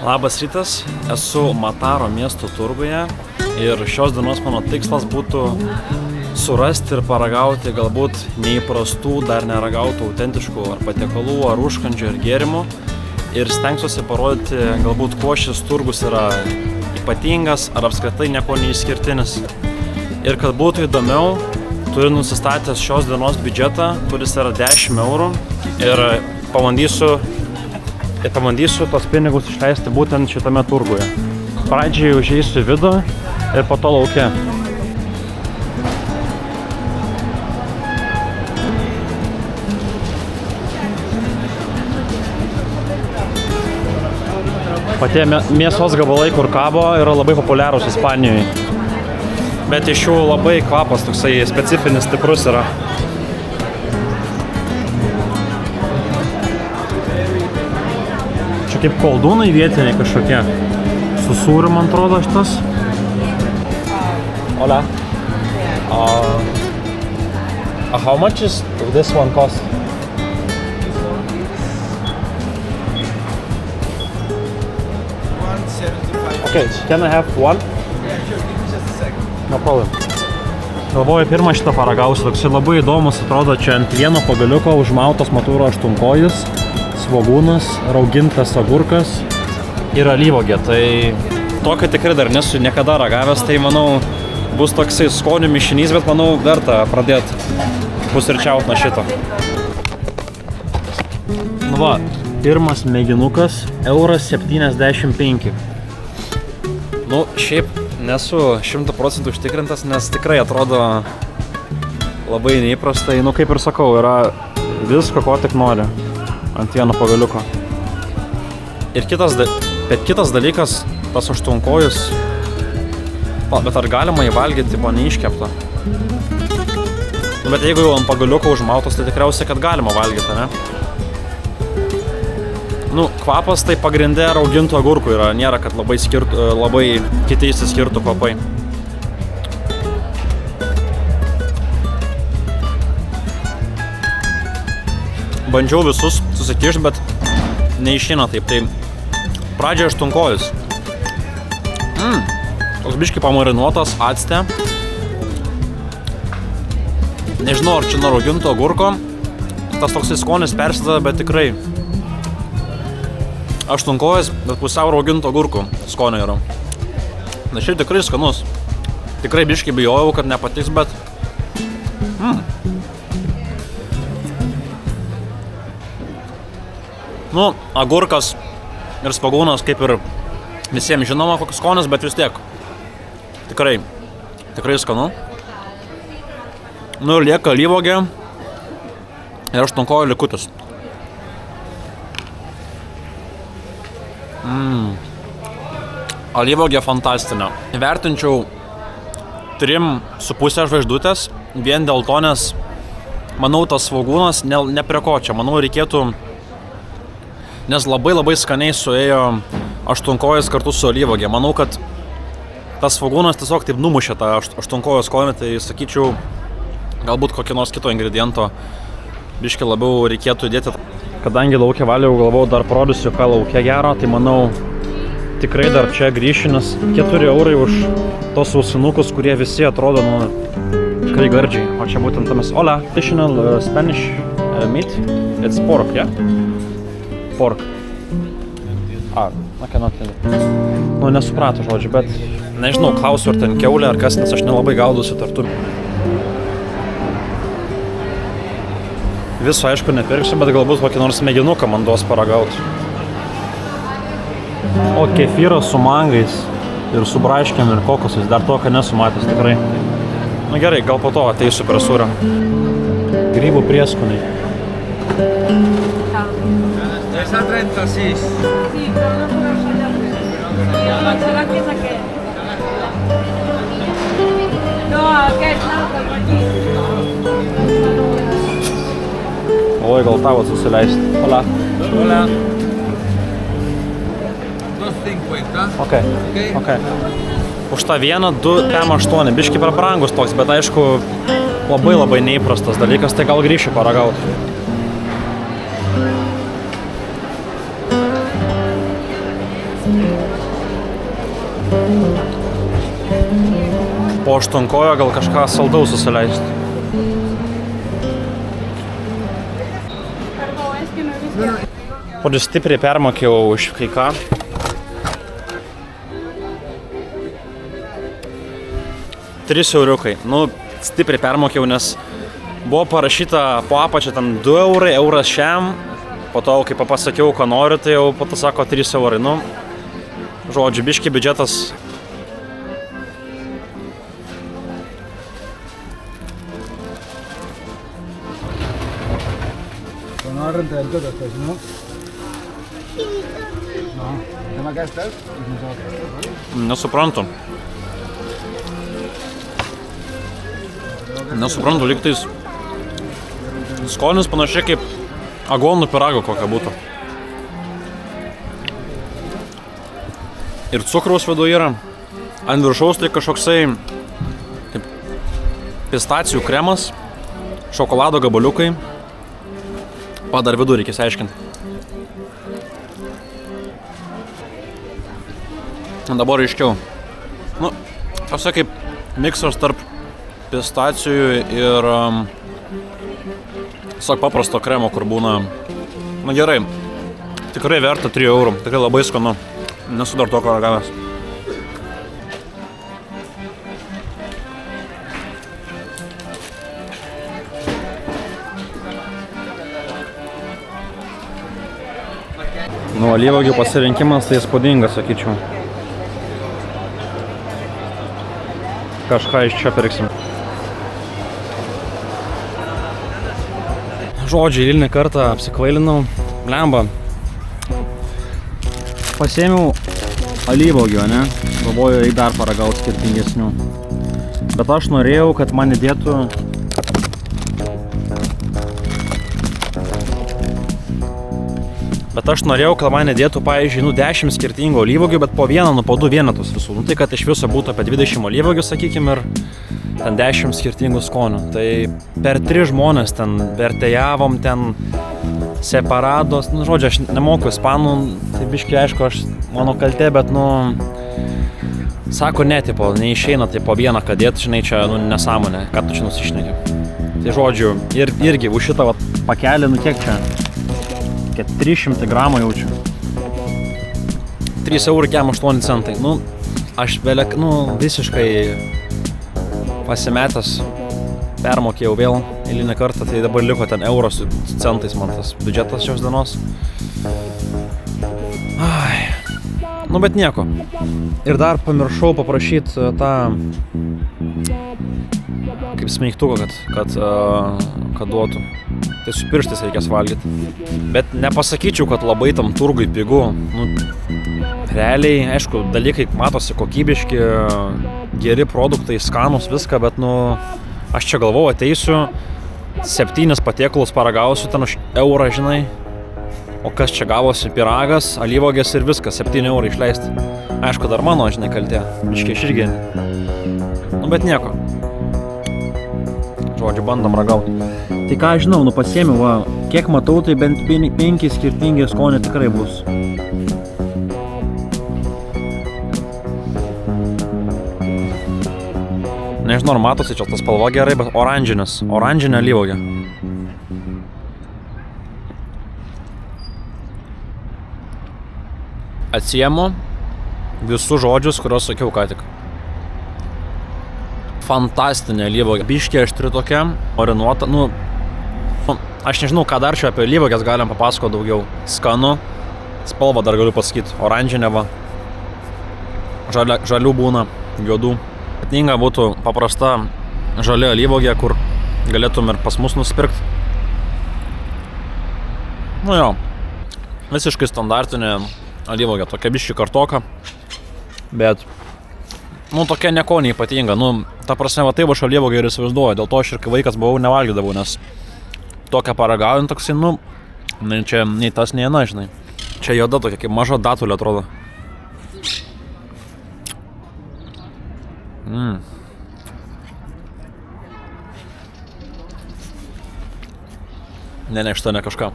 Labas rytas, esu Mataro miesto turguje ir šios dienos mano tikslas būtų surasti ir paragauti galbūt neįprastų, dar neragautų autentiškų ar patiekalų, ar užkandžių, ar gėrimų ir stengsiuosi parodyti galbūt kuo šis turgus yra ypatingas ar apskritai nieko neišskirtinis. Ir kad būtų įdomiau, turiu nusistatęs šios dienos biudžetą, kuris yra 10 eurų ir pabandysiu tos pinigus išleisti būtent šitame turguje. Pradžiai užeisiu į vidų ir po to lauke. Patie mėsos gabalai, kur kabo, yra labai populiarūs Ispanijoje. Bet iš jų labai kvapas toksai specifinis, stiprus yra. Čia kaip koldūnai vietiniai kažkokie. Su sūriu, man atrodo, šitas. Hola. How much is this one cost? Okay, can I have one? Yeah, sure. Give me just a second. No problem. Galvoju, pirmą šitą paragausiu. Toksai labai įdomus, atrodo, čia ant vieno pagaliuko užmautas Maturo aštunkojis, svogūnas, raugintas agurkas ir alyvuogė. Tai tokio tikrai dar nesu niekada ragavęs, tai manau bus toksai skonių mišinys, bet manau verta pradėti pusryčiauti nuo šito. Nu va, pirmas mėginukas €1,75. Nu, šiaip nesu 100% užtikrintas, nes tikrai atrodo labai neįprastai. Nu, kaip ir sakau, yra visko, ko tik nori ant vieno pagaliuko. Ir kitas dalykas, tas aštunkojus, bet ar galima įvalgyti po neiškeptą? Bet jeigu jau ant pagaliuko užmautos, tai tikriausiai, kad galima valgyti, ne? Nu, kvapas tai pagrinde raugintų agurkų yra, nėra, kad labai kiti išsiskirtų kvapai. Bandžiau visus susikišti, bet neišeina taip. Tai pradžioje aštunkojus. Toks biškį pamarinuotas acte. Nežinau, ar čia nuo rauginto agurko. Tas toksai skonis persideda, bet tikrai aštunkojus, bet pusiau rauginto agurkų skonio yra. Na šiaip tikrai skanus. Tikrai biškį bijojau, kad nepatiks, bet Nu, agurkas ir svogūnas kaip ir visiems žinoma koks skonis, bet vis tiek tikrai skanu. Nu ir lieka alyvuogė ir aštunkojų likutis. Alyvuogė fantastinė. Vertinčiau 3,5 žvaigždutės, vien dėl to, nes manau tas svogūnas ne prie ko čia. Manau reikėtų, nes labai skaniai suėjo aštunkojus kartu su alyvuogė. Manau, kad tas svogūnas tiesiog taip numušė tą aštunkojų skonį, tai sakyčiau, galbūt kokio nors kito ingrediento biškį labiau reikėtų įdėti. Kadangi lauke valiau, galvau dar parodysiu, ką lauke gero, tai manau tikrai dar čia grįšiu, nes 4 eurai už tos sausinukus, kurie visi atrodo tikrai gardžiai. O čia būtent tamis. Hola, traditional Spanish meat. It's pork, yeah? Pork. Nu, nesuprato žodžiu, bet nežinau, klausiu, ar ten kiaulė, ar kas, nes aš nelabai gaudusi tartu. Viso, aišku, nepirksiu, bet galbūt kokį nors mėginuką man duos paragauti. O kefyras su mangais ir su braškėm ir kokosais, dar to, ką nesu matęs tikrai. Nu gerai, gal po to ateisiu prie sūrio. Grybų prieskoniai. Esa 36. Sí, pero no puedo salir. ¿Será que saqué? No, aquest no, aquí. Oi, gal tavo susileisti. Hola. Hola. 2,50. Okay. Už tą vieną 2,8. Biškį per brangus toks, bet aišku, labai neįprastas dalykas, tai gal grįšiu paragauti. Po aštunkojo gal kažką saldaus susileisti. Perdón, es que no he visto. Podžiu stipriai permokėjau už kai ką. €3. Nu, stipriai permokėjau, nes buvo parašyta po apačią ten €2, euras šiam. Po to, kai pasakiau, ko noriu, tai jau po to sako €3. Nu, žodžiu, biški biudžetas. No renta del todo esto, ¿no? No. ¿Tema que estás? Nesuprantu. Nesuprantu, lyg tais skonis panašiai kaip aguonų pyrago kokia būtų. Ir cukraus viduje yra. Ant viršaus tai kažkoksai taip, pistacijų kremas, šokolado gabaliukai. Dar vidų reikės aiškinti. Dabar aiškiau. Nu, toksai kaip miksas tarp pistacijų ir tiesiog paprasto kremo, kur būna. Na gerai, tikrai verta €3. Tikrai labai skanu. Nesu dar tokio ragavęs. Nu, alyvuogių pasirinkimas tai įspūdingas, sakyčiau. Kažką iš čia pirksim. Žodžiai, eilinį kartą apsikvailinau. Blemba. Pasėmiau alyvuogių, ne? Galvoju, eik dar paragauti skirtingesnių. Bet aš norėjau, kad man įdėtų pavyzdžiui, 10 skirtingų alyvuogių, bet po vieną, po 2 vienetus visų. Nu, tai kad iš viso būtų apie 20 alyvuogių, sakykime, ir ten 10 skirtingų skonių. Tai per 3 žmonės ten vertėjavom, ten separados. Nu, žodžiu, aš nemoku ispanų, tai biškai aišku, mano kaltė, bet, nu, sako, ne, tipo, neišeina, tai po vieną kadėt, žinai, čia, nu, nesąmonė, ką tu čia nusišneki. Tai žodžiu, irgi už šitą pakelį, nu, kiek čia? 300 gramų jaučiu. €3,08. Nu, aš vėliau, nu, visiškai pasimetęs, permokėjau vėl eilinį kartą, tai dabar liko ten euros su centais man tas biudžetas šios dienos. Ai. Nu, bet nieko. Ir dar pamiršau paprašyti tą kaip smeigtuką, kad duotų. Tai su pirštais reikės valgyti. Bet nepasakyčiau, kad labai tam turgui pigu. Nu, realiai, aišku, dalykai matosi kokybiški, geri produktai, skanus, viską, bet, nu, aš čia galvau, ateisiu, 7 patiekalus paragausiu, ten už €1, žinai. O kas čia gavosi? Pyragas, alyvuogės ir viskas, 7 € išleisti. Aišku, dar mano, žinai, kaltė. Biškai aš irgi. Nu, bet nieko. Žodžiu, bandom ragauti. Tai ką aš žinau, nu pasiėmiau, va, kiek matau, tai bent 5 skirtingi skoniai tikrai bus. Nežinau, ar matosi čia tas spalva gerai, bet oranžinė alyvuogė. Atsiemu visus žodžius, kuriuos sakiau ką tik. Fantastinė alyvuogė. Biškė aštri tokia, marinuota, nu, aš nežinau, ką dar čia apie alyvuogės galim papasakoti daugiau. Skanu, spalva dar galiu pasakyti, oranžinė va, žalių būna, juodų. Ypatinga būtų paprasta žalia alyvuogė, kur galėtum ir pas mus nusipirkti. Nu jo, visiškai standartinė alyvuogė, tokia biškį kartoka, bet, nu, tokia nieko neypatinga, nu, ta prasme, va taip aš alyvuogę ir įsivaizduoju, dėl to aš ir kai vaikas buvau nevalgydavau, nes tokia paragaujant toksai, nu, čia nei tas, nei ana, žinai. Čia juoda tokia, kaip maža datulė atrodo. Ne, šitą ne kažką.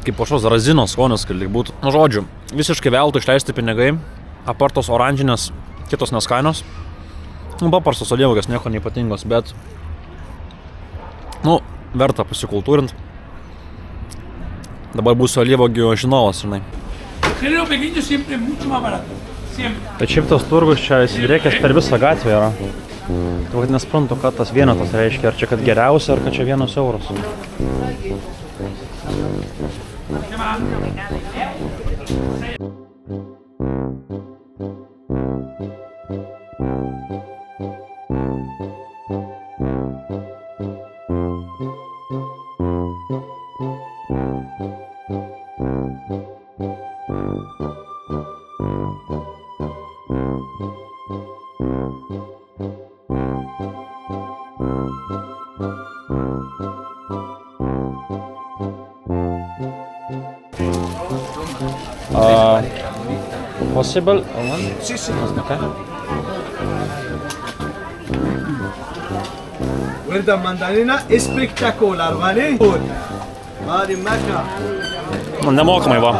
kaip kažkos razinos skonis, kad lyg būtų. Nu, žodžiu, visiškai veltui išleisti pinigai, apartos oranžinės, kitos neskainos. Nu, paprastos alyvuogės, nieko neypatingos, bet, nu, verta pasikultūrint. Dabar būsiu alyvuogių žinovas, žinai. Género pequeño siempre es mucho más barato. Siempre. Bet šiaip tas turgus čia įsidrėkęs per visą gatvę yra. Tai kad nesprantu, ką tas vienetas reiškia. Ar čia kad geriausia, ar kad čia 1 euras. Possible? Sí, sí. Okay. Guarda, mandarina espectacular, ¿vale? Vale, maca. Nu, nemokamai va.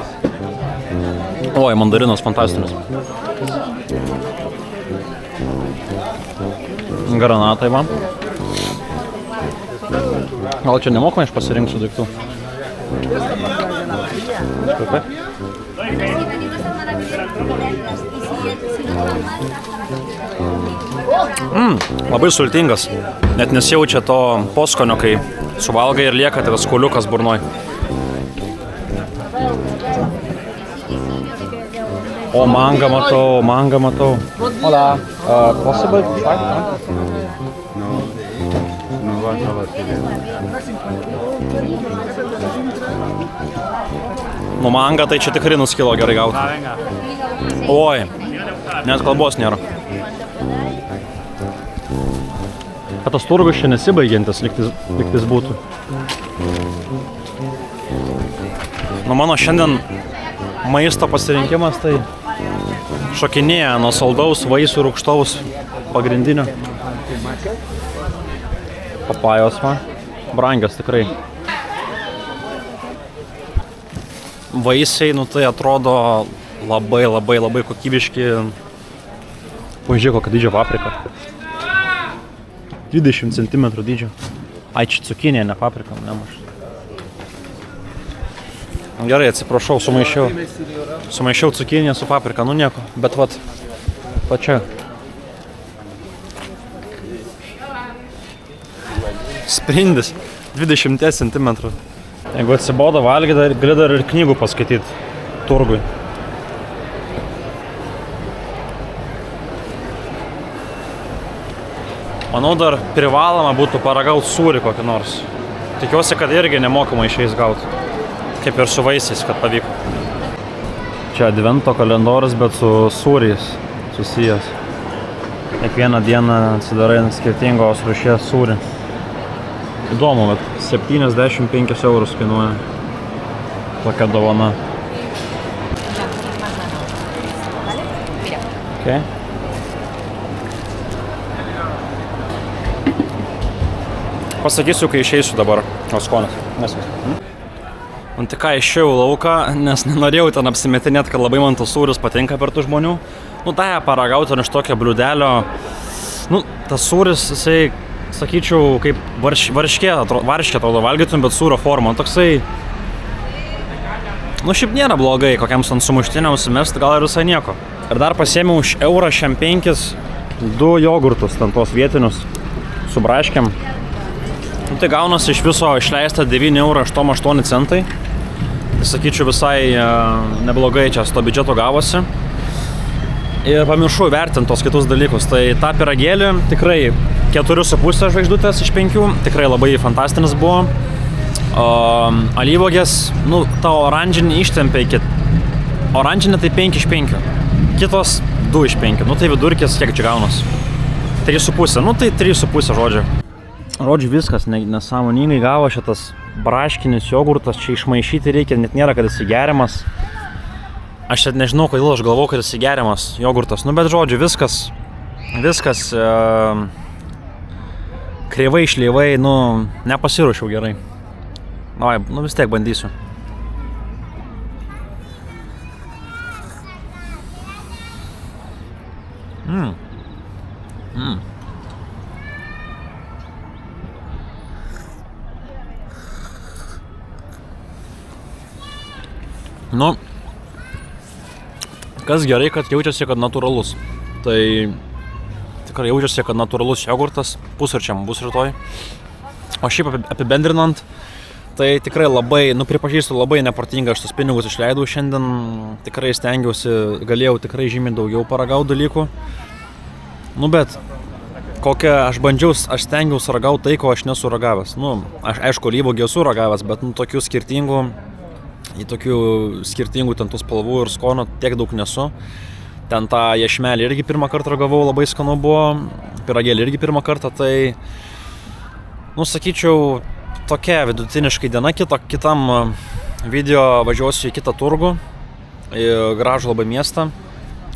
Oi, mandarinas fantastinis. Granatai va. Gal čia nemokamai aš pasirinksiu daiktų? Kaip? Labai sultingas. Net nesijaučia to poskonio, kai suvalgai ir lieka tas kuliukas burnoj. O mangą matau. Hola. Possible? No vas a batir. Nu, mangą tai čia tikrai nuskilo gerai gauti. Oi, net kalbos nėra. Kad tas turgus čia nesibaigiantis, lygtis būtų. Nu, mano šiandien maisto pasirinkimas tai šokinėja nuo saldaus, vaisių, rūgštaus pagrindinio. Papajos, va. Brangios tikrai. Vaisiai, nu tai atrodo labai kokybiški. Pažiūrėk, kokia dydžio paprika. 20 cm dydžio. Ai, čia cukinė, ne paprika, nemaž. Gerai, atsiprašau, sumaišiau cukinę su paprika, nu nieko, bet vat, čia. Sprindis, 20 cm. Jeigu atsibodo valgyti, gali dar ir knygų paskaityti turgui. Manau, dar privaloma būtų paragauti sūrį kokį nors. Tikiuosi, kad irgi nemokamai išeis gauti. Kaip ir su vaisiais, kad pavyko. Čia advento kalendorius, bet su sūriais susijęs. Kiekvieną dieną atsidarai skirtingos rūšies sūrį. Įdomu, bet 75 eurus kainuoja tokia dovana. Okay. Pasakysiu, kai išeisiu dabar, o skonis. Tai ką, išėjau lauką, nes nenorėjau ten apsimetinėti, kad labai man tas sūris patinka per tų žmonių. Nu, tai paragauti iš tokio bliūdelio. Nu, tas sūris, jisai, sakyčiau, kaip varškė atrodo valgytum, bet sūrio forma. Toksai, nu, šiaip nėra blogai, kokiams ant sumuštiniams mest, gal ir visai nieko. Ir dar pasiėmiau už eurą šiam 5 2 jogurtus, ten tos vietinius, su braškėm. Nu, tai gaunasi iš viso išleista 9,88 €. Tai sakyčiau, visai neblogai čia su to biudžeto gavosi. Ir pamiršau vertinti tos kitus dalykus. Tai tą pyragėlį tikrai 4,5 žvaigždutės iš 5. Tikrai labai fantastinis buvo. Alyvuogės, nu, ta oranžinė ištempė iki... Oranžinė tai 5 iš 5. Kitos 2 iš 5. Nu, tai vidurkis kiek čia gaunas? 3,5. Nu, tai 3,5 žodžiu. Žodžiu, viskas nesąmoningai gavo šitas braškinis jogurtas, čia išmaišyti reikia, net nėra, kad jis įgeriamas. Aš net nežinau, kodėl aš galvau, kad jis įgeriamas jogurtas, nu bet žodžiu, viskas kreivai, šleivai, nu, nepasiruošiau gerai. Oi, nu vis tiek bandysiu. Nu, kas gerai, kad jaučiasi, kad natūralus. Tai tikrai jaučiasi, kad natūralus jogurtas, pusryčiam bus rytoj. O šiaip apibendrinant, tai tikrai labai, pripažįstu, labai neprotinga aš tus pinigus išleidau šiandien. Tikrai stengiausi, galėjau tikrai žymiai daugiau paragauti dalykų. Bet kokią aš stengiausi ragauti tai, ko aš nesu ragavęs. Aš aišku, alyvuogių esu ragavęs, bet tokių skirtingų ten tų spalvų ir skonio tiek daug nesu. Ten tą ješmelį irgi pirmą kartą ragavau, labai skanu buvo, pyragėlį irgi pirmą kartą, tai, sakyčiau, tokia vidutiniškai diena. Kitam video važiuosiu į kitą turgų, į gražų labai miestą,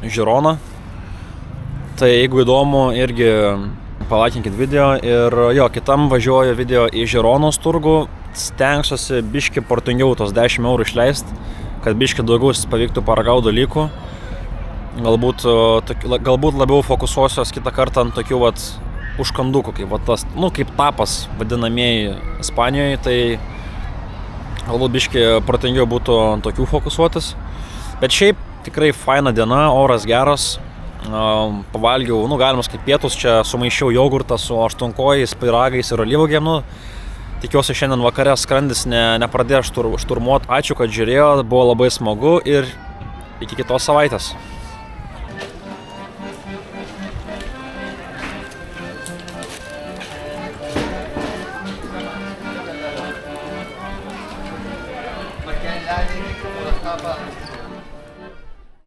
Žironą. Tai jeigu įdomu, irgi palaikinkit video ir kitam važiuoju video į Žironos turgų. Stengsiuosi biškį portingiau tos 10 eurų išleisti, kad biškį daugiau pavyktų paragauti dalykų. Galbūt labiau fokusuosiuos kitą kartą ant tokių užkandukų, kaip tapas vadinamieji Ispanijoje, tai galbūt biškį portingiau būtų ant tokių fokusuotis. Bet šiaip tikrai faina diena, oras geras. Pavalgiau, galima kaip pietus, čia sumaišiau jogurtą su aštuonkojais, pyragais ir alyvuogėm. Tikiuosi šiandien vakare skrandis nepradėjo šturmuoti. Ačiū, kad žiūrėjo, buvo labai smagu ir iki kitos savaitės.